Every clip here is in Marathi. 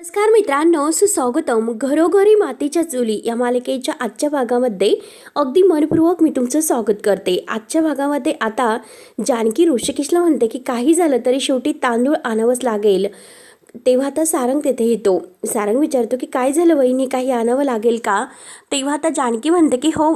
नमस्कार मित्रांनो, सुस्वागतम घरोघरी मातीच्या चुली या मालिकेच्या आजच्या भागामध्ये अगदी मनपूर्वक मी तुमचं स्वागत करते। आजच्या भागामध्ये आता जानकी ऋषिकेशला म्हणते की काही झालं तरी शेवटी तांदूळ आणावंच लागेल। तेव्हा आता सारंग तेथे येतो। सारंग विचारतो की काय झालं वहिनी, काही आणावं लागेल का? तेव्हा आता जानकी म्हणते की हो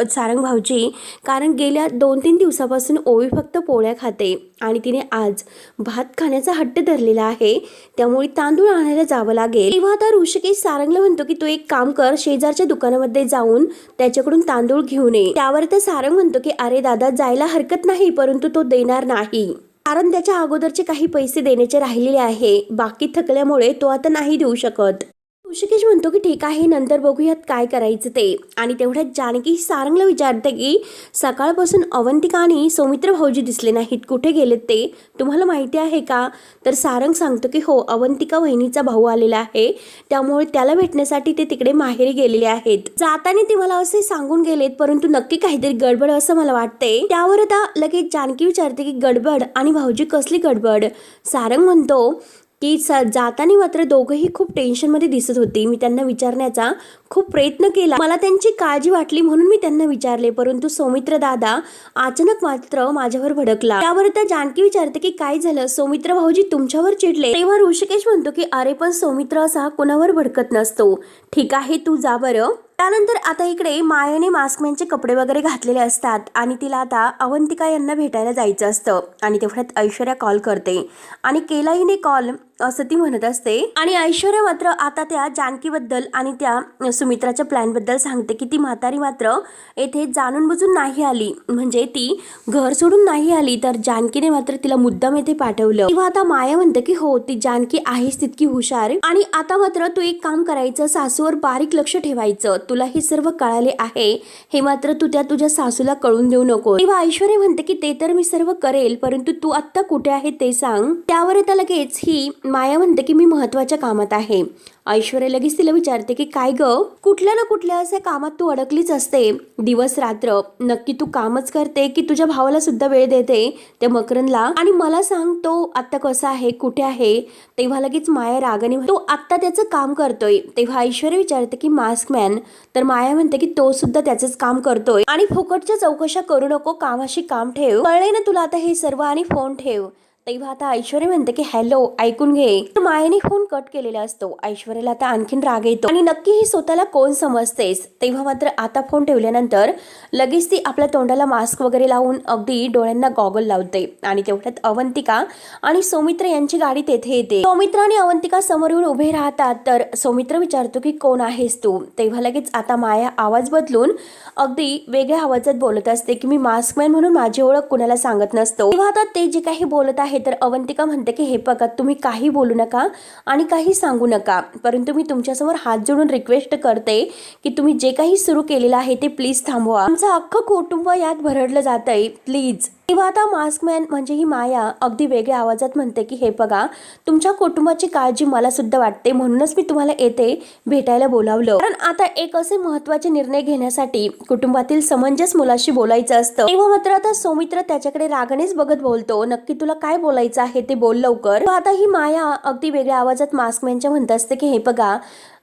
सारंग भाऊजी, कारण गेल्या 2-3 दिवसापासून ओवी फक्त पोळ्या खाते आणि तिने आज भात खाण्याचा हट्ट धरलेला आहे, त्यामुळे तांदूळ आणायला जावं लागेल। तेव्हा आता ऋषिकेश सारंगला म्हणतो की तू एक काम कर, शेजारच्या दुकानामध्ये जाऊन त्याच्याकडून तांदूळ घेऊन ये। त्यावर तर सारंग म्हणतो की अरे दादा, जायला हरकत नाही, परंतु तो देणार नाही, कारण त्याच्या अगोदरचे काही पैसे देण्याचे राहिलेले आहे, बाकी थकल्यामुळे तो आता नाही देऊ शकत। ऋषिकेश म्हणतो की ठीक आहे, नंतर बघूयात काय करायचं ते। आणि तेवढ्यात जानकी सारंगला विचारते की सकाळपासून अवंतिका आणि सौमित्र भाऊजी दिसले नाहीत, कुठे गेलेत ते, तुम्हाला माहिती आहे का? तर सारंग सांगतो की हो, अवंतिका वहिनीचा भाऊ आलेला आहे, त्यामुळे त्याला भेटण्यासाठी ते तिकडे माहेरी गेलेले आहेत। जाताना ते मला असे सांगून गेलेत, परंतु नक्की काहीतरी गडबड असं मला वाटते। त्यावर आता लगेच जानकी विचारते की गडबड? आणि भाऊजी कसली गडबड? सारंग म्हणतो की जाताना मात्र दोघंही खूप टेन्शनमध्ये दिसत होती। मी त्यांना विचारण्याचा खूप प्रयत्न केला, मला त्यांची काळजी वाटली म्हणून मी त्यांना विचारले, परंतु सौमित्र दादा अचानक मात्र माझ्यावर भडकला। त्यावर त्या जानकी विचारते की काय झालं, सौमित्र भाऊजी तुमच्यावर चिडले? तेव्हा ऋषिकेश म्हणतो की अरे पण सौमित्र असा कुणावर भडकत नसतो, ठीक आहे तू जा बरं। त्यानंतर आता इकडे मायाने मास्कमॅनचे कपडे वगैरे घातलेले असतात आणि तिला आता अवंतिका यांना भेटायला जायचं असतं। आणि तेवढ्यात ऐश्वर्या कॉल करते आणि केलाहीने कॉल असं ती म्हणत असते। आणि ऐश्वर्या मात्र आता त्या जानकीबद्दल आणि त्या सुमित्राच्या प्लॅनबद्दल सांगते की ती म्हातारी मात्र येथे जाणून बुजून नाही आली, म्हणजे ती घर सोडून नाही आली, तर जानकीने मात्र तिला मुद्दाम येथे पाठवलं। तेव्हा आता माया म्हणते की हो, ती जानकी आहेच तितकी हुशार, आणि आता मात्र तू एक काम करायचं, सासूवर बारीक लक्ष ठेवायचं, तुला हे सर्व कळाले आहे, हे मात्र तू तुझ्या सासूला कळून देऊ नको। तेव्हा ऐश्वर्या म्हणते की ते तर मी सर्व करेल, परंतु तू आत्ता कुठे आहे ते सांग। त्यावर आता लगेच ही माया म्हणते की मी महत्वाच्या कामात आहे। ऐश्वर्या लगेच तिला विचारते की काय ग, कुठल्या ना कुठल्या अशा कामात तू अडकलीच असते दिवस रात्र, नक्की तू कामच करते की तुझ्या भावाला सुद्धा वेळ देते त्या मकरनला? आणि मला सांग तो आता कसा आहे, कुठे आहे? तेव्हा लगेच माया रागाने तो आत्ता त्याचं काम करतोय। तेव्हा ऐश्वर्या विचारते की मास्कमॅन? तर माया म्हणते की तो सुद्धा त्याचंच काम करतोय, आणि फुकटच्या चौकशा करू नको, कामाशी काम ठेव, कळले ना तुला आता हे सर्व, आणि फोन ठेव। तेव्हा आता ऐश्वर्या म्हणते की हॅलो, ऐकून घे। तर मायाने फोन कट केलेला असतो। ऐश्वर्याला आता आणखीन राग येतो आणि नक्की ही स्वतःला कोण समजतेस। तेव्हा मात्र आता फोन ठेवल्यानंतर लगेच ती आपल्या तोंडाला मास्क वगैरे लावून अगदी डोळ्यांना गॉगल लावते। आणि तेवढ्यात अवंतिका आणि सौमित्र यांची गाडी तेथे येते। सौमित्र आणि अवंतिका समोर येऊन उभे राहतात, तर सौमित्र विचारतो की कोण आहेस तू? तेव्हा लगेच आता माया आवाज बदलून अगदी वेगळ्या आवाजात बोलत असते की मी मास्कमॅन म्हणून माझी ओळख कुणाला सांगत नसतो। तेव्हा आता ते जे काही बोलत आहे तर अवंतिका म्हणते की हे बघा, तुम्ही काही बोलू नका आणि काही सांगू नका, परंतु मी तुमच्यासमोर हात जोडून रिक्वेस्ट करते की तुम्ही जे काही सुरू केलेलं आहे ते प्लीज थांबवा, आमचं अख्खं कुटुंब यात भरडलं जातंय, प्लीज। तेव्हा आता मास्कमॅन म्हणजे ही माया अगदी वेगळ्या आवाजात म्हणते की हे बघा, तुमच्या कुटुंबाची काळजी मला सुद्धा वाटते, म्हणूनच मी तुम्हाला येथे भेटायला बोलावलं, कारण आता एक असे महत्त्वाचे निर्णय घेण्यासाठी कुटुंबातील समंजस मुलाशी बोलायचं असतं। तेव्हा मात्र आता सौमित्र त्याच्याकडे रागानेच बघत बोलतो, नक्की तुला काय बोलायचं आहे ते बोल लवकर। आता ही माया अगदी वेगळ्या आवाजात मास्कमॅनच्या म्हणत असते की हे बघा,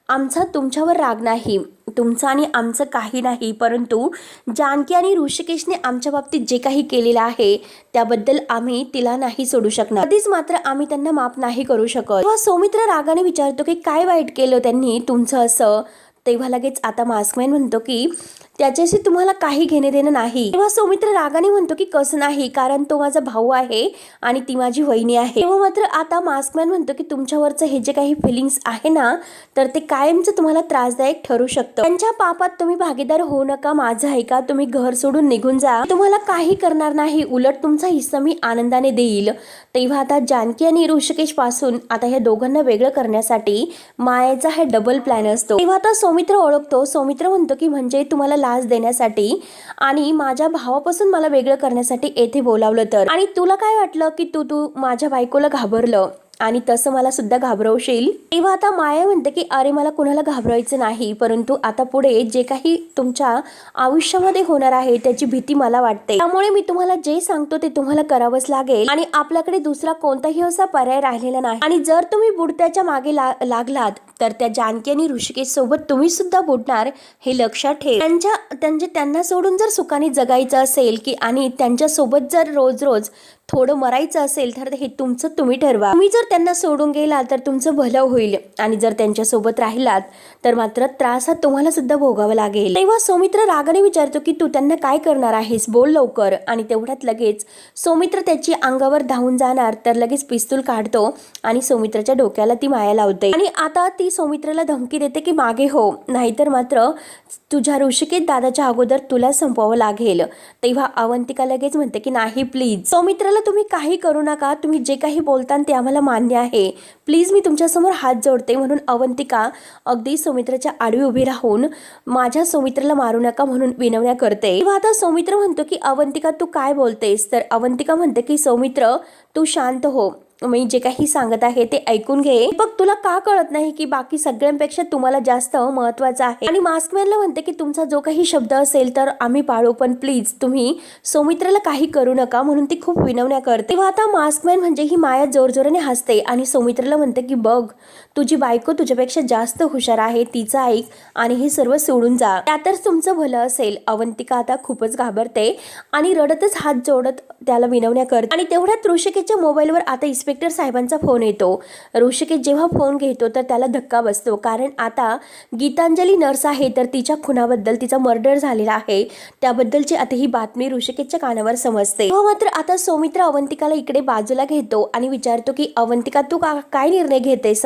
आमचा तुमच्यावर राग नाही, तुमचं आणि आमचं काही नाही, परंतु जानकी आणि ऋषिकेशने आमच्या बाबतीत जे काही केलेलं आहे त्याबद्दल आम्ही तिला नाही सोडू शकणार, कधीच मात्र आम्ही त्यांना माफ नाही करू शकत। तेव्हा सौमित्र रागाने विचारतो की काय वाईट केलं त्यांनी तुमचं असं? तेव्हा लगेच आता मास्कमॅन म्हणतो की त्याच्याशी तुम्हाला काही घेणे देणं नाही। तेव्हा सौमित्र रागाने म्हणतो की कसं नाही, कारण तो माझा भाऊ आहे आणि ती माझी वहिनी आहे। तेव्हा मात्र आता मास्कमॅन म्हणतो की तुमच्यावरचं हे जे काही फिलिंग्स आहे ना, तर ते कायमचं तुम्हाला त्रासदायक ठरू शकतं, त्यांच्या पापात तुम्ही भागीदार होऊ नका, माझं ऐका, तुम्ही घर सोडून निघून जा, तुम्हाला काही करणार नाही, उलट तुमचा हिस्सा मी आनंदाने देईल। तेव्हा आता जानकी आणि ऋषिकेश पासून आता ह्या दोघांना वेगळं करण्यासाठी मायाचा हा डबल प्लॅन असतो। तेव्हा आता सौमित्र ओळखतो, सौमित्र म्हणतो की म्हणजे तुम्हाला लाच देण्यासाठी आणि माझ्या भावापासून मला वेगळं करण्यासाठी येथे बोलावलं तर, आणि तुला काय वाटलं की तू माझ्या बायकोला घाबरलं? आणि तसं मला सुद्धा घाबरवशील. तेव्हा आता माया म्हणते की अरे मला कुणाला घाबरायचं नाही, परंतु आता पुढे जे काही तुमच्या आयुष्यामध्ये होणार आहे त्याची भीती मला वाटते. त्यामुळे मी तुम्हाला जे सांगतो ते तुम्हाला करावंच लागेल आणि आपल्याकडे दुसरा कोणताही असा पर्याय राहिलेला नाही. आणि जर तुम्ही बुडत्याच्या मागे लागलात तर त्या जानकी आणि ऋषिकेश सोबत तुम्ही सुद्धा बुडणार, हे लक्षात ठेव. त्यांना सोडून जर सुखाने जगायचं असेल की आणि त्यांच्या सोबत जर रोज रोज थोडं मरायचं असेल तर हे तुमचं तुम्ही ठरवा. तुम्ही जर त्यांना सोडून गेलात तर तुमचं भलं होईल आणि जर त्यांच्या सोबत राहिलात तर मात्र त्रास हा तुम्हाला सुद्धा भोगावा लागेल. तेव्हा सौमित्र रागाने विचारतो की तू त्यांना काय करणार आहेस, बोल लवकर. आणि तेवढ्यात लगेच सौमित्र त्याची अंगावर धावून जाणार तर लगेच पिस्तूल काढतो आणि सौमित्राच्या डोक्याला ती माया लावते. आणि आता ती सौमित्राला धमकी देते की मागे हो, नाहीतर मात्र तुझ्या ऋषिकेश दादाच्या अगोदर तुला संपवावं लागेल. तेव्हा अवंतिका लगेच म्हणते की नाही प्लीज सौमित्राला तुम्ही काही करू नका, तुम्ही जे काही बोलता ते आम्हाला मान्य आहे, प्लीज मी तुमच्यासमोर हात जोडते. म्हणून अवंतिका अगदी सौमित्राच्या आडवी उभी राहून माझ्या सौमित्राला मारू नका म्हणून विनवण्या करते. तेव्हा आता सौमित्र म्हणतो की अवंतिका तू काय बोलतेस. तर अवंतिका म्हणते की सौमित्र तू शांत हो, मी जे काही सांगत आहे ते ऐकून घे. बघ तुला का कळत नाही की बाकी सगळ्यांपेक्षा तुम्हाला जास्त महत्वाचं आहे. आणि मास्कमॅनला म्हणते की तुमचा जो काही शब्द असेल तर आम्ही पाळू, पण प्लीज तुम्ही सौमित्राला काही करू नका म्हणून ती खूप विनवण्या करते. तेव्हा आता मास्कमॅन म्हणजे ही माया जोरजोराने हसते आणि सौमित्राला म्हणते की बघ तुझी बायको तुझ्यापेक्षा जास्त हुशार आहे, तिचं ऐक आणि हे सर्व सोडून जा, त्यातच तुमचं भलं असेल. अवंतिका आता खूपच घाबरते आणि रडतच हात जोडत त्याला विनवण्या करते. आणि तेवढ्यात ऋषिकेशच्या मोबाईलवर आता इन्स्पेक्टर साहेबांचा फोन येतो. ऋषिकेश जेव्हा फोन घेतो तर त्याला धक्का बसतो, कारण आता गीतांजली नर्स आहे तर तिच्या खुनाबद्दल, तिचा मर्डर झालेला आहे त्याबद्दलची आता ही बातमी ऋषिकेशच्या कानावर समजते. मात्र आता सौमित्र अवंतिकाला इकडे बाजूला घेतो आणि विचारतो की अवंतिका तू काय निर्णय घेतेस.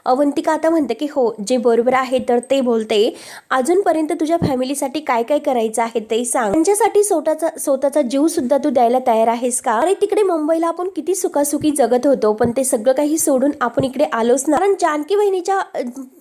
अवंतिका आता म्हणते की हो जे बरोबर आहे तर ते बोलते, अजूनपर्यंत तुझ्या फॅमिलीसाठी काय काय करायचं आहे ते सांग, त्यांच्यासाठी स्वतःचा जीव सुद्धा तू द्यायला तयार आहेस का. अरे तिकडे मुंबईला आपण किती सुखासुखी जगत होतो, पण ते सगळं काही सोडून आपण इकडे आलोच ना, कारण जानकी बहिणीच्या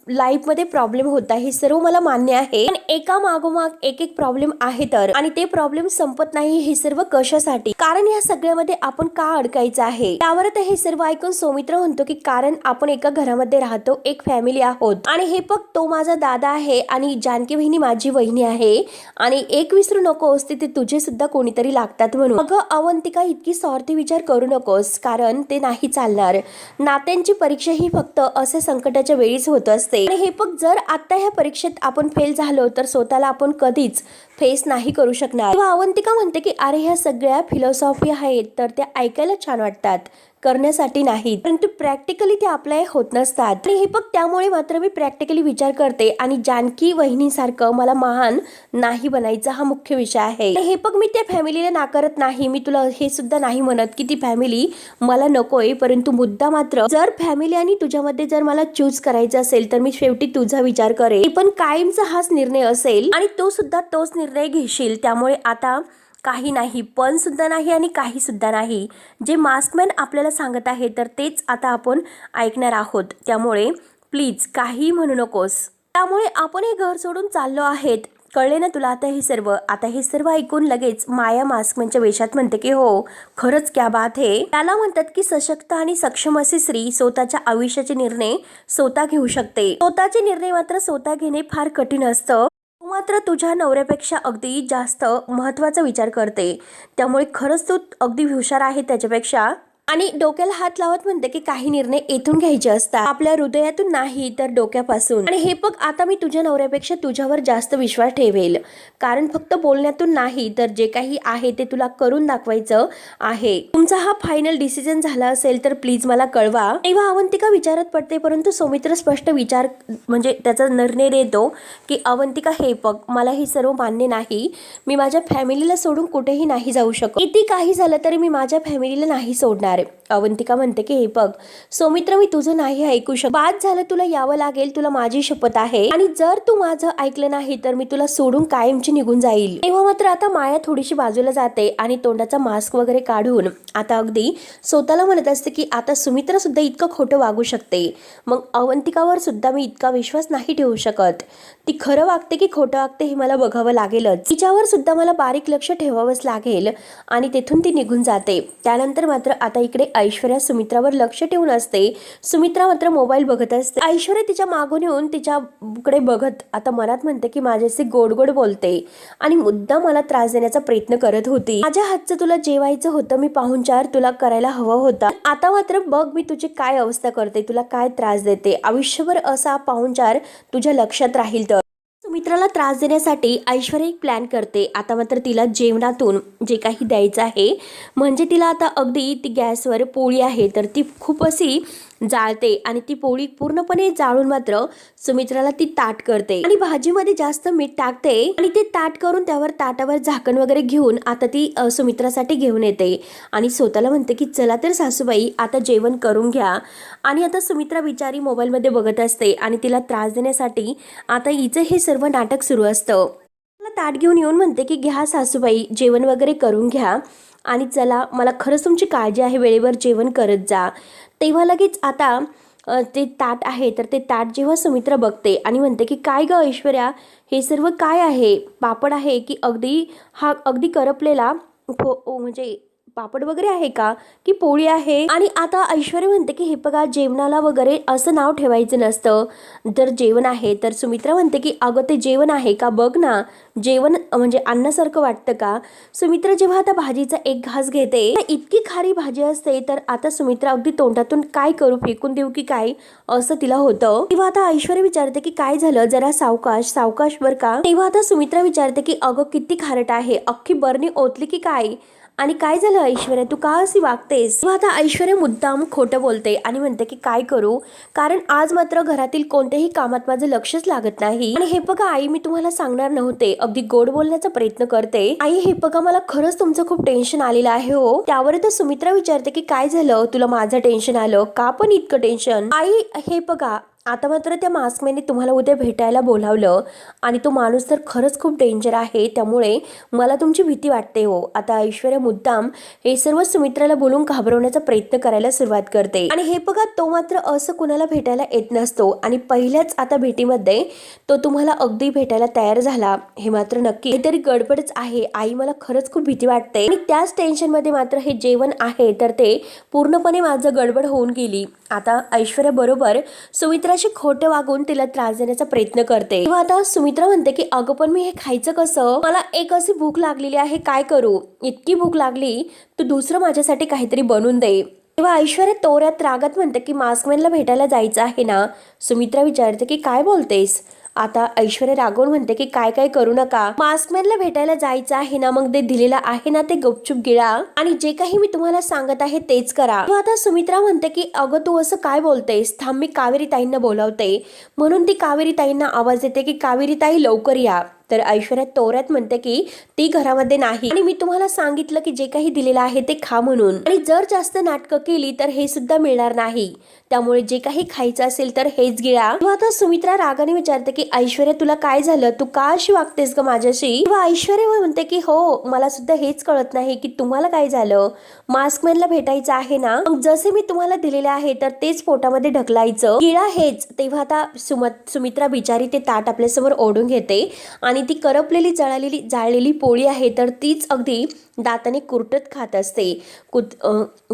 लाईफ मध्ये प्रॉब्लेम होता हे सर्व मला मान्य आहे, पण एका मागोमाग एक एक प्रॉब्लेम आहे तर, आणि ते प्रॉब्लेम संपत नाही हे सर्व कशासाठी, कारण या सगळ्यामध्ये आपण का अडकायचं आहे. त्यावर हे सर्व ऐकून सौमित्र म्हणतो की कारण आपण एका घरामध्ये राहतो, एक फॅमिली आहोत आणि हे फक्त तो माझा दादा आहे आणि जानकी बहिणी माझी वहिनी आहे आणि एक विसरू नकोस तिथे तुझे सुद्धा कोणीतरी लागतात म्हणून. अगं अवंतिका इतकी स्वार्थी विचार करू नकोस, कारण ते नाही चालणार. नात्यांची परीक्षा ही फक्त असे संकटाच्या वेळीच होत असते आणि हे फक्त जर आता ह्या परीक्षेत आपण फेल झालो तर स्वतःला आपण कधीच फेस नाही करू शकणार. तेव्हा अवंतिका म्हणते की अरे ह्या सगळ्या फिलॉसॉफी आहेत तर त्या ऐकायला छान वाटतात, करण्यासाठी नाही, परंतु प्रॅक्टिकली ते अप्लाय होत नसतात. आणि हे फक्त त्यामुळे मात्र मी प्रॅक्टिकली विचार करते आणि जानकी वहिनीसारखं मला महान नाही बनायचा हा मुख्य विषय आहे. हे फक्त मी त्या फॅमिलीला नाकारत नाही, मी तुला हे सुद्धा नाही म्हणत की ती फॅमिली मला नकोय, परंतु मुद्दा मात्र जर फॅमिली आणि तुझ्यामध्ये जर मला चूज करायचं असेल तर मी शेवटी तुझा विचार करेन, पण कायमचा हाच निर्णय असेल आणि तो सुद्धा तोच निर्णय घेशील. त्यामुळे आता काही नाही, पण सुद्धा नाही आणि काही सुद्धा नाही, जे मास्कमॅन आपल्याला सांगत आहे तर तेच आता आपण ऐकणार आहोत. त्यामुळे प्लीज काही म्हणू नकोस. त्यामुळे आपण हे घर सोडून चाललो आहेत, कळले ना तुला आता हे सर्व. आता हे सर्व ऐकून लगेच माया मास्कमॅनच्या वेशात म्हणते की हो खरंच क्या बात है. त्याला म्हणतात की सशक्त आणि सक्षम असे स्त्री स्वतःच्या आयुष्याचे निर्णय स्वतः घेऊ शकते. स्वतःचे निर्णय मात्र स्वतः घेणे फार कठीण असतं. मात्र तुझ्या नवऱ्यापेक्षा अगदी जास्त महत्त्वाचा विचार करते, त्यामुळे खरंच तू अगदी हुशार आहे त्याच्यापेक्षा. आणि डोक्याला हात लावत म्हणते की काही निर्णय येथून घ्यायचे असतात, आपल्या हृदयातून नाही तर डोक्यापासून. आणि हे बघ आता मी तुझ्या नवऱ्यापेक्षा तुझ्यावर जास्त विश्वास ठेवेल, कारण फक्त बोलण्यातून नाही तर जे काही आहे ते तुला करून दाखवायचं आहे. तुमचा हा फायनल डिसिजन झाला असेल तर प्लीज मला कळवा. तेव्हा अवंतिका विचारत पडते, परंतु सौमित्र स्पष्ट विचार म्हणजे त्याचा निर्णय देतो की अवंतिका हे बघ मला हे सर्व मान्य नाही, मी माझ्या फॅमिलीला सोडून कुठेही नाही जाऊ शकत, किती काही झालं तरी मी माझ्या फॅमिलीला नाही सोडणार. अवंतिका म्हणते की हे बघ सौमित्र मी तुझं नाही ऐकू शकत, बाद झालं तुला यावं लागेल, तुला माझी शपथ आहे, आणि जर तू माझं ऐकलं नाही तर मी तुला सोडून कायमची निघून जाईल. तेव्हा मात्र आता माया थोडीशी बाजूला जाते आणि तोंडाचा मास्क वगैरे काढून आता अगदी स्वतःला म्हणत असते की आता सुमित्रा सुद्धा इतकं खोटं वागू शकते, मग अवंतिकावर सुद्धा मी इतका विश्वास नाही ठेवू शकत. ती खरं वागते की खोटं वागते हे मला बघावं लागेलच, तिच्यावर सुद्धा मला बारीक लक्ष ठेवावंच लागेल. आणि तेथून ती निघून जाते. त्यानंतर मात्र आता इकडे ऐश्वर्या सुमित्रावर लक्ष ठेवून असते. सुमित्रा मात्र मोबाईल बघत असते. ऐश्वर्या तिच्या मागून येऊन तिच्याकडे बघत आता मनात म्हणते की माझ्याशी गोड गोड बोलते आणि मुद्दा मला त्रास देण्याचा प्रयत्न करत होती. माझ्या हातचं तुला जेवायचं होतं, मी पाहुणचार तुला करायला हवा होता, आता मात्र बघ मी तुझी काय अवस्था करते, तुला काय त्रास देते. आयुष्यभर असा पाहुणचार तुझ्या लक्षात राहील. तर सुमित्राला त्रास देण्यासाठी ऐश्वर्या एक प्लॅन करते. आता मात्र तिला जेवणातून जे काही द्यायचं आहे, म्हणजे तिला आता अगदी ती गॅसवर पोळी आहे तर ती खूप अशी जाळते आणि ती पोळी पूर्णपणे जाळून मात्र सुमित्राला ती ताट करते आणि भाजीमध्ये जास्त मीठ टाकते आणि ते ताट करून त्यावर ताटावर झाकण वगैरे घेऊन आता ती सुमित्रासाठी घेऊन येते आणि स्वतःला म्हणते की चला तर सासूबाई आता जेवण करून घ्या. आणि आता सुमित्रा बिचारी मोबाईलमध्ये बघत असते आणि तिला त्रास देण्यासाठी आता हिचं हे सर्व नाटक सुरू असतं. मला ताट घेऊन येऊन म्हणते की घ्या सासूबाई, जेवण वगैरे करून घ्या आणि चला, मला खरंच तुमची काळजी आहे, वेळेवर जेवण करत जा. तेव्हा लगेच आता ते ताट आहे तर ते ताट जेव्हा सुमित्रा बघते आणि म्हणते की काय ग ऐश्वर्या, हे सर्व काय आहे, पापड आहे की अगदी करपलेला म्हणजे पापड वगैरे आहे का की पोळी आहे. आणि आता ऐश्वर्या म्हणते की हे बघा, जेवणाला वगैरे असं नाव ठेवायचं नसतं, जर जेवण आहे तर. सुमित्रा म्हणते की अगं ते जेवण आहे का, बघ ना, जेवण म्हणजे अन्नासारखं वाटतं का. सुमित्रा जेव्हा आता भाजीचा एक घास घेते, इतकी खारी भाजी असते तर आता सुमित्रा अगदी तोंडातून काय करू, फेकून देऊ की काय असं तिला होतं. तेव्हा आता ऐश्वर्या विचारते की काय झालं, जरा सावकाश सावकाश बर का. तेव्हा आता सुमित्रा विचारते की अगं किती खारट आहे, अख्खी बरणी ओतली की काय, आणि काय झालं ऐश्वर्या, तू का अशी वागतेस. तेव्हा आता ऐश्वर्या मुद्दाम खोटं बोलते आणि म्हणते की काय करू, कारण आज मात्र घरातील कोणत्याही कामात माझं लक्षच लागत नाही. आणि हे बघा आई, मी तुम्हाला सांगणार नव्हते, अगदी गोड बोलण्याचा प्रयत्न करते. आई हे बघा, मला खरंच तुमचं खूप टेन्शन आलेलं आहे हो. त्यावर तर सुमित्रा विचारते की काय झालं, तुला माझं टेन्शन आलं का, पण इतकं टेन्शन. आई हे बघा, आता मात्र त्या मास्कमॅनने तुम्हाला उद्या भेटायला बोलावलं आणि तो माणूस तर खरंच खूप डेंजर आहे, त्यामुळे मला तुमची भीती वाटते हो. आता ऐश्वर्या मुद्दाम हे सर्व सुमित्राला बोलून घाबरवण्याचा प्रयत्न करायला सुरुवात करते. आणि हे बघा, तो मात्र असं कुणाला भेटायला येत नसतो आणि पहिल्याच आता भेटीमध्ये तो तुम्हाला अगदी भेटायला तयार झाला, हे मात्र नक्की तरी गडबडच आहे. आई मला खरंच खूप भीती वाटते आणि त्याच टेन्शन मध्ये मात्र हे जेवण आहे तर ते पूर्णपणे माझं गडबड होऊन गेली. आता ऐश्वर्या बरोबर सुमित्राशी खोटं वागून तिला त्रास देण्याचा प्रयत्न करते. तेव्हा आता सुमित्रा म्हणते की अगं पण मी हे खायचं कसं, मला एक अशी भूक लागलेली आहे, काय करू, इतकी भूक लागली तू दुसरं माझ्यासाठी काहीतरी बनवून दे. तेव्हा ऐश्वर्या तोऱ्यात रागात म्हणते की मास्कमॅनला भेटायला जायचं आहे ना. सुमित्रा विचारते की काय बोलतेस. आता ऐश्वर्या रागवून म्हणते की काय काय करू नका, मास्कमॅनला भेटायला जायचं आहे ना, मग ते दिलेलं आहे ना ते गपचूप गिळा आणि जे काही मी तुम्हाला सांगत आहे तेच करा. आता सुमित्रा म्हणते की अगं तू असं काय बोलतेस, थांब मी कावेरी ताईंना बोलावते. म्हणून ती कावेरी ताईंना आवाज देते की कावेरी ताई लवकर या. तर ऐश्वर्या तोऱ्यात म्हणते की ती घरामध्ये नाही आणि मी तुम्हाला सांगितलं की जे काही दिलेलं आहे ते खा म्हणून, आणि जर जास्त नाटकं केली तर हे सुद्धा मिळणार नाही, त्यामुळे जे काही खायचं असेल तर हेच गिळा. आता सुमित्रा रागाने विचारते की ऐश्वर्या तुला काय झालं, तू का अशी वागतेस ग माझ्याशी. तेव्हा ऐश्वर्या म्हणते की हो, मला सुद्धा हेच कळत नाही की तुम्हाला काय झालं, मास्कमॅनला भेटायचं आहे ना, मग जसे मी तुम्हाला दिलेले आहे तर तेच पोटामध्ये ढकलायचं, गिळा हेच. तेव्हा आता सुमित्रा बिचारी ते ताट आपल्यासमोर ओढून घेते आणि ती करपलेली जाळलेली पोळी आहे तर तीच अगदी दाताने कुरटत खात असते.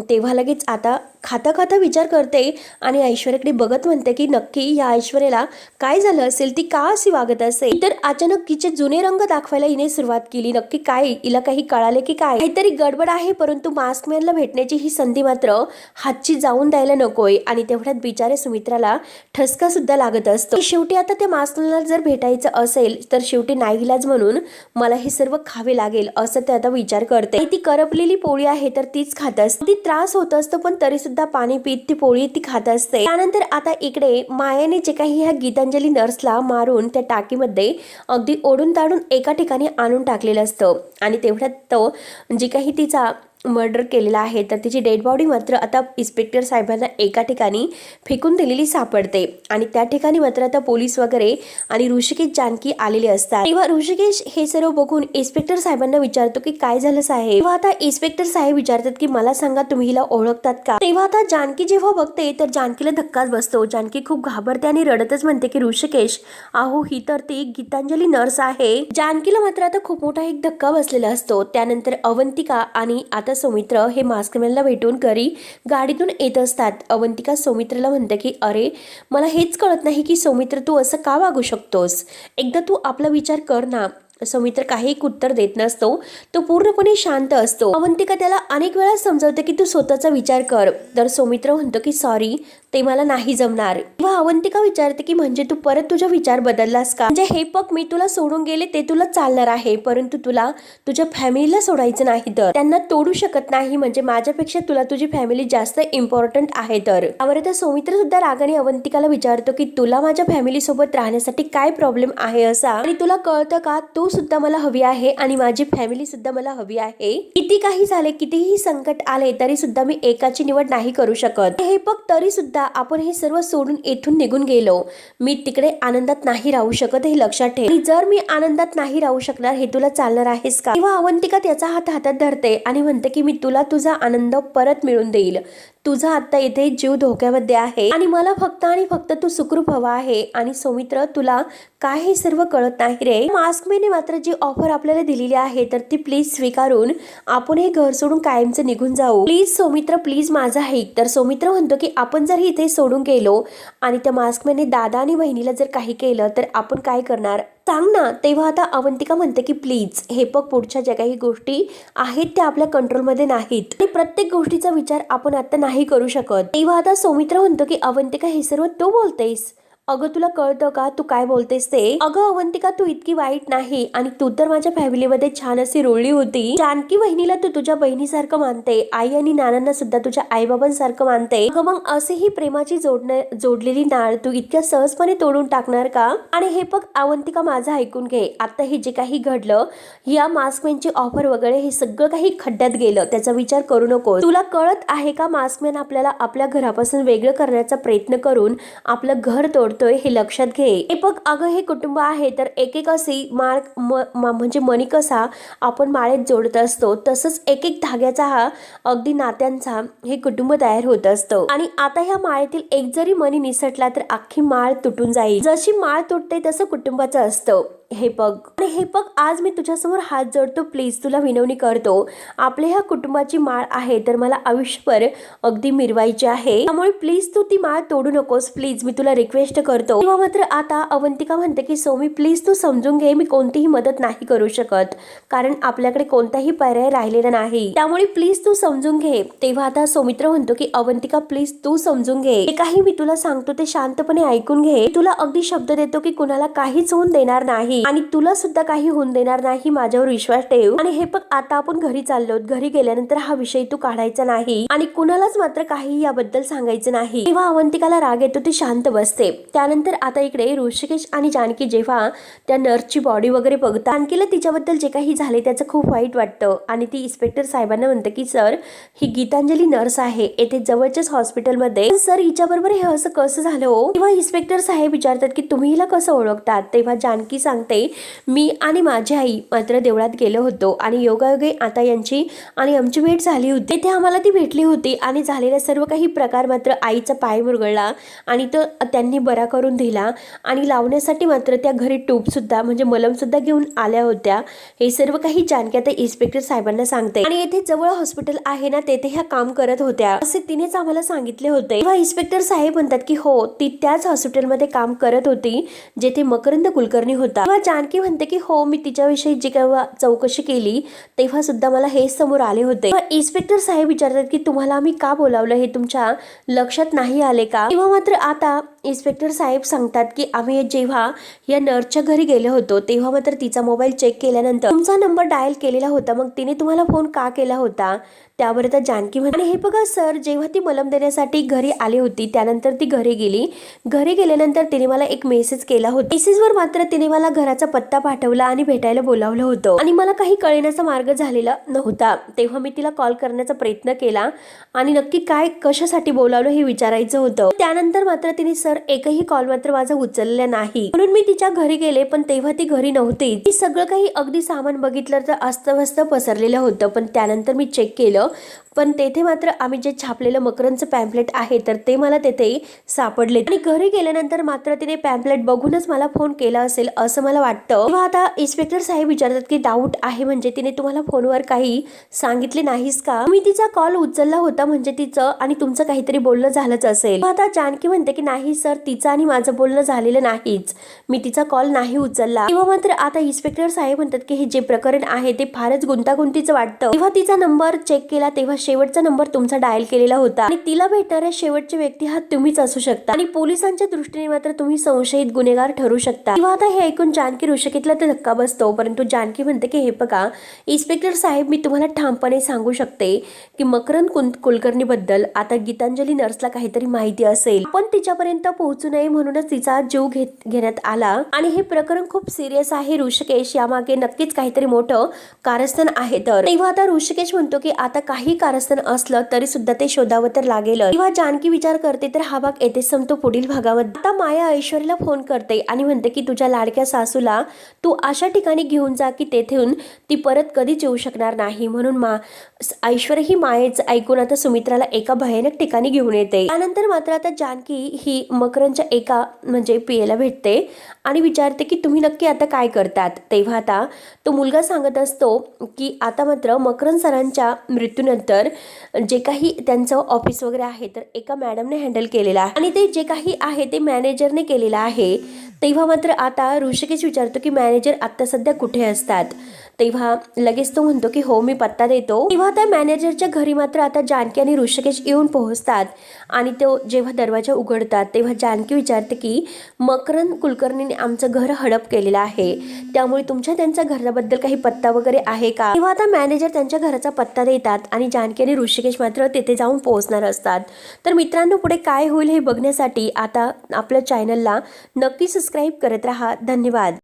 तेव्हा लगेच आता खाता खाता विचार करते आणि ऐश्वर्याकडे बघत म्हणते की नक्की या ऐश्वर्याला काय झालं असेल, ती का अशी वागत असेल. तर अचानक तिचे जुने रंग दाखवायला हिने सुरुवात केली. नक्की काय, हिला काही कळाले की काय, काहीतरी गडबड आहे. परंतु मास्कमॅनला भेटण्याची ही संधी मात्र हातची जाऊन द्यायला नकोय. आणि तेवढ्यात बिचारे सुमित्राला ठसका सुद्धा लागत असतो. शेवटी आता त्या मास्कमॅनला जर भेटायचं असेल तर शेवटी नाईलाज म्हणून मला हे सर्व खावे लागेल असं ते आता विचार करते. ती करपलेली पोळी आहे तर तीच खात असते. ती त्रास होत असतो पण तरी सुद्धा पाणी पीत ती पोळी ती खात असते. त्यानंतर आता इकडे मायाने जे काही ह्या गीतांजली नर्सला मारून त्या टाकीमध्ये अगदी ओढून ताडून एका ठिकाणी आणून टाकलेलं असतं आणि तेवढ्यात तो जे काही तिचा मर्डर केलेला आहे तर तिची डेड बॉडी मात्र आता इन्स्पेक्टर साहेबांना एका ठिकाणी फेकून दिलेली सापडते. आणि त्या ठिकाणी मात्र आता पोलीस वगैरे आणि ऋषिकेश जानकी आलेले असतात. तेव्हा ऋषिकेश हे सर्व बघून इन्स्पेक्टर साहेबांना विचारतो की काय झालं साहेब. तेव्हा आता इन्स्पेक्टर साहेब विचारतात की मला सांगा तुम्ही हिला ओळखतात का. तेव्हा आता जानकी जेव्हा बघते तर जानकीला धक्काच बसतो. जानकी खूप घाबरते आणि रडतच म्हणते की ऋषिकेश अहो ही तर ती गीतांजली नर्स आहे. जानकीला मात्र आता खूप मोठा एक धक्का बसलेला असतो. त्यानंतर अवंतिका आणि आता सौमित्र हे मास्कमॅनला भेटून घरी गाडीतून येत असतात. अवंतिका सौमित्रला म्हणते की अरे मला हेच कळत नाही की सौमित्र तू असं का वागू शकतोस, एकदा तू आपला विचार कर ना. सौमित्र काही उत्तर देत नसतो, तो पूर्णपणे शांत असतो. अवंतिका त्याला अनेक वेळा समजवते की तू स्वतःचा विचार कर, तर सौमित्र म्हणतो की सॉरी ते मला नाही जमणार. तेव्हा अवंतिका विचारते की म्हणजे तू परत तुझा विचार बदललास का, म्हणजे हे बघ मी तुला सोडून गेले ते तुला चालणार आहे, परंतु तुला तुझ्या फॅमिलीला सोडायचं नाही, तर त्यांना तोडू शकत नाही, म्हणजे माझ्यापेक्षा तुला तुझी फॅमिली जास्त इम्पॉर्टंट आहे. तर त्यावर सौमित्र सुद्धा रागाने अवंतिकाला विचारतो की तुला माझ्या फॅमिली सोबत राहण्यासाठी काय प्रॉब्लेम आहे असा, आणि तुला कळतं का तू सुद्धा मला हवी आहे आणि माझी फॅमिली सुद्धा मला हवी आहे. किती काही झाले, कितीही संकट आले तरी सुद्धा मी एकाची निवड नाही करू शकत. हे बघ तरी सुद्धा आपण हे सर्व सोडून येथून निघून गेलो, मी तिकडे आनंदात नाही राहू शकत हे लक्षात ठेव. आणि जर मी आनंदात नाही राहू शकणार हे तुला चालणार आहेस का. तेव्हा अवंतिका त्याचा हात हातात धरते आणि म्हणते की मी तुला तुझा आनंद परत मिळवून देईल. तुझा आता इथे जीव धोक्यामध्ये आहे आणि मला फक्त आणि फक्त तू सुखरूप हवा आहे. आणि सौमित्र तुला काय हे सर्व कळत नाही रे. मास्कमॅनने मात्र जी ऑफर आपल्याला दिलेली आहे तर ती प्लीज स्वीकारून आपण हे घर सोडून कायमचं निघून जाऊ. प्लीज सौमित्र प्लीज माझा ऐक. तर सौमित्र म्हणतो की आपण जर इथे सोडून गेलो आणि त्या मास्कमॅनने दादा आणि बहिणीला जर काही केलं तर आपण काय करणार सांग ना. तेव्हा आता अवंतिका म्हणते की प्लीज हे बघ पुढच्या ज्या काही गोष्टी आहेत त्या आपल्या कंट्रोलमध्ये नाहीत आणि प्रत्येक गोष्टीचा विचार आपण आता नाही करू शकत. तेव्हा आता सौमित्र म्हणतो की अवंतिका हे सर्व तू बोलतेस, अगं तुला कळतं का तू काय बोलतेस ते. अगं अवंतिका तू इतकी वाईट नाही आणि तू तर माझ्या फॅमिलीमध्ये छान अशी रुळली होती. जानकी बहिणीला तू तुझ्या बहिणीसारखं मानते, आई आणि नानांना सुद्धा तुझ्या आईबाबांसारखं मानते. अगं मग असेही प्रेमाची जोडलेली नाळ तू इतक्या सहजपणे तोडून टाकणार का. आणि हे बघ अवंतिका माझं ऐकून घे, आता हे जे काही घडलं या मास्कमॅनची ऑफर वगैरे हे सगळं काही खड्ड्यात गेलं, त्याचा विचार करू नको. तुला कळत आहे का मास्कमॅन आपल्याला आपल्या घरापासून वेगळं करण्याचा प्रयत्न करून आपलं घर तोड हे लक्षात घे. हे बघ अगं हे कुटुंब आहे तर एक एक अशी माळ म्हणजे मणी कसा आपण माळेत जोडत असतो तसंच एक एक धाग्याचा हा अगदी नात्यांचा हे कुटुंब तयार होत असतं. आणि आता ह्या माळेतील एक जरी मणी निसटला तर अख्खी माळ तुटून जाईल. जशी माळ तुटते तसं कुटुंबाचं असतं. हे बघ आणि हे बघ आज मी तुझ्यासमोर हात जोडतो, प्लीज तुला विनवणी करतो, आपल्या ह्या कुटुंबाची माळ आहे तर मला आयुष्यभर अगदी मिरवायची आहे, त्यामुळे प्लीज तू ती माळ तोडू नकोस, प्लीज मी तुला रिक्वेस्ट करतो. तेव्हा मात्र आता अवंतिका म्हणते की सौमी प्लीज तू समजून घे, मी कोणतीही मदत नाही करू शकत कारण आपल्याकडे कोणताही पर्याय राहिलेला नाही, त्यामुळे प्लीज तू समजून घे. तेव्हा आता सौमित्र म्हणतो की अवंतिका प्लीज तू समजून घे, हे काही मी तुला सांगतो ते शांतपणे ऐकून घे. तुला अगदी शब्द देतो की कुणाला काहीच होऊन देणार नाही आणि तुला सुद्धा काही होऊन देणार नाही, माझ्यावर विश्वास ठेव. आणि हे बघ आता आपण घरी चाललो, घरी गेल्यानंतर हा विषय तू काढायचा नाही आणि कुणालाच मात्र काही याबद्दल सांगायचं नाही. तेव्हा अवंतिकाला राग येतो, ती शांत बसते. त्यानंतर आता इकडे ऋषिकेश आणि जानकी जेव्हा त्या नर्सची बॉडी वगैरे बघतात, जानकीला तिच्याबद्दल जे काही झाले त्याचं खूप वाईट वाटतं आणि ती इन्स्पेक्टर साहेबांना म्हणते की सर ही गीतांजली नर्स आहे येथे जवळच्याच हॉस्पिटलमध्ये, सर हिच्याबरोबर हे असं कसं झालं हो. तेव्हा इन्स्पेक्टर साहेब विचारतात की तुम्ही हिला कसं ओळखतात. तेव्हा जानकी सांगते मी आणि माझी आई मात्र देवळात गेलो होतो आणि योगायोगे आता यांची आणि आमची भेट झाली होती, तिथे आम्हाला ती भेटली होती आणि झालेला सर्व काही प्रकार मात्र आईचा पाय मुरगळला आणि तो त्यांनी बरा करून दिला आणि लावण्यासाठी मात्र त्या घरी टूप सुद्धा म्हणजे मलम सुद्धा घेऊन आल्या होत्या. हे सर्व काही जानकी आता इन्स्पेक्टर साहेबांना सांगते आणि येथे जवळ हॉस्पिटल आहे ना तेथे ह्या काम करत होत्या असे तिनेच आम्हाला सांगितले होते. तेव्हा इन्स्पेक्टर साहेब म्हणतात की हो ती त्याच हॉस्पिटलमध्ये काम करत होती जेथे मकरंद कुलकर्णी होता. जानकी म्हणते की हो मी तिच्याविषयी जी केव्हा चौकशी केली तेव्हा सुद्धा मला हे समोर आले होते. इन्स्पेक्टर साहेब विचारतात की तुम्हाला आम्ही का बोलावलं हे तुमच्या लक्षात नाही आले का. तेव्हा मात्र आता इन्स्पेक्टर साहेब सांगतात की आम्ही जेव्हा या नर्सच्या घरी गेलो होतो तेव्हा मात्र तिचा मोबाईल चेक केल्यानंतर तुमचा नंबर डायल केलेला होता, मग तिने तुम्हाला फोन का केला होता. त्यावर आता जानकी म्हणते हे बघा सर जेव्हा ती मलम देण्यासाठी घरी आली होती त्यानंतर ती घरी गेली, घरी गेल्यानंतर तिने मला एक मेसेज केला होता. मेसेजवर मात्र तिने मला घराचा पत्ता पाठवला आणि भेटायला बोलावलं होतं आणि मला काही कळण्याचा मार्ग झालेला नव्हता. तेव्हा मी तिला कॉल करण्याचा प्रयत्न केला आणि नक्की काय कशासाठी बोलावलं हे विचारायचं होतं. त्यानंतर मात्र तिने सर एकही कॉल मात्र माझा उचलला नाही, म्हणून मी तिच्या घरी गेले पण तेव्हा ती घरी नव्हती. ती सगळं काही अगदी सामान बघितलं तर अस्तव्यस्त पसरलेलं होतं, पण त्यानंतर मी चेक केलं होतं, पण तेथे मात्र आम्ही जे छापलेलं मकरंदचं पॅम्पलेट आहे तर ते मला तेथे सापडले आणि घरी गेल्यानंतर मात्र तिने पॅम्पलेट बघूनच मला फोन केला असेल असं मला वाटतं। तेव्हा आता इन्स्पेक्टर साहेब विचारतात की डाऊट आहे म्हणजे तिने तुम्हाला फोनवर काही सांगितले नाहीस का? मी तिचा कॉल उचलला होता म्हणजे तिचं आणि तुमचं काहीतरी बोलणं झालंच असेल। आता जानकी म्हणते की नाही सर, तिचं आणि माझं बोलणं झालेलं नाहीच, मी तिचा कॉल नाही उचलला। तेव्हा मात्र आता इन्स्पेक्टर साहेब म्हणतात की हे जे प्रकरण आहे ते फारच गुंतागुंतीचं वाटतं। तेव्हा तिचा नंबर चेक केला तेव्हा शेवटचा नंबर तुमचा डायल केलेला होता आणि तिला भेटणाऱ्या शेवटची व्यक्ती हा तुम्हीच असू शकता आणि पोलिसांच्या दृष्टीने मात्र तुम्ही संशयित गुन्हेगार ठरू शकता। तेव्हा आता हे ऐकून जानकी ऋषिकेतला तर धक्का बसतो, परंतु जानकी म्हणते की हे बघा इन्स्पेक्टर साहेब, मी तुम्हाला ठामपणे सांगू शकते की मकरंद कुलकर्णी बद्दल आता गीतांजली नर्सला काहीतरी माहिती असेल, पण तिच्यापर्यंत पोहोचू नये म्हणूनच तिचा जीव घेण्यात आला आणि हे प्रकरण खूप सिरियस आहे ऋषिकेश, यामागे नक्कीच काहीतरी मोठं कारस्थान आहे। तर तेव्हा आता ऋषिकेश म्हणतो की आता काही कारस्थान असलं तरी सुद्धा ते शोधावं तर लागेल। तेव्हा जानकी विचार करते तर हा भाग येथे संपतो। पुढील भागामध्ये आता माया ऐश्वर्याला फोन करते आणि म्हणते की तुझ्या लाडक्या सासूला तू अशा ठिकाणी घेऊन जा की तेथून ती परत कधीच येऊ शकणार नाही, म्हणून ऐश्वर्या ही मायेच ऐकून आता सुमित्राला एका भयानक ठिकाणी घेऊन येते। त्यानंतर मात्र आता जानकी ही मकरंदच्या एका म्हणजे पियेला भेटते आणि विचारते की तुम्ही नक्की आता काय करतात। तेव्हा आता तो मुलगा सांगत असतो की आता मात्र मकरंद सरांच्या मृत्यूनंतर जे काही त्यांचं ऑफिस वगैरे आहे तर एका मॅडमने हँडल केलेलं आहे आणि ते जे काही आहे ते मॅनेजरने केलेलं आहे। तेव्हा मात्र आता ऋषिकेश विचारतो की मॅनेजर आता सध्या कुठे असतात। तेव्हा लगेच तो म्हणतो की हो मी पत्ता देतो। तेव्हा त्या मॅनेजरच्या घरी मात्र आता जानकी आणि ऋषिकेश येऊन पोहोचतात आणि तो जेव्हा दरवाजा उघडतात तेव्हा जानकी विचारते की मकरंद कुलकर्णीने आमचं घर हडप केलेलं आहे, त्यामुळे तुमच्या त्यांच्या घराबद्दल काही पत्ता वगैरे आहे का? तेव्हा आता मॅनेजर त्यांच्या घराचा पत्ता देतात आणि जानकी आणि ऋषिकेश मात्र तेथे जाऊन पोहोचणार असतात। तर मित्रांनो, पुढे काय होईल हे बघण्यासाठी आता आपल्या चॅनलला नक्की सबस्क्राईब करत राहा। धन्यवाद।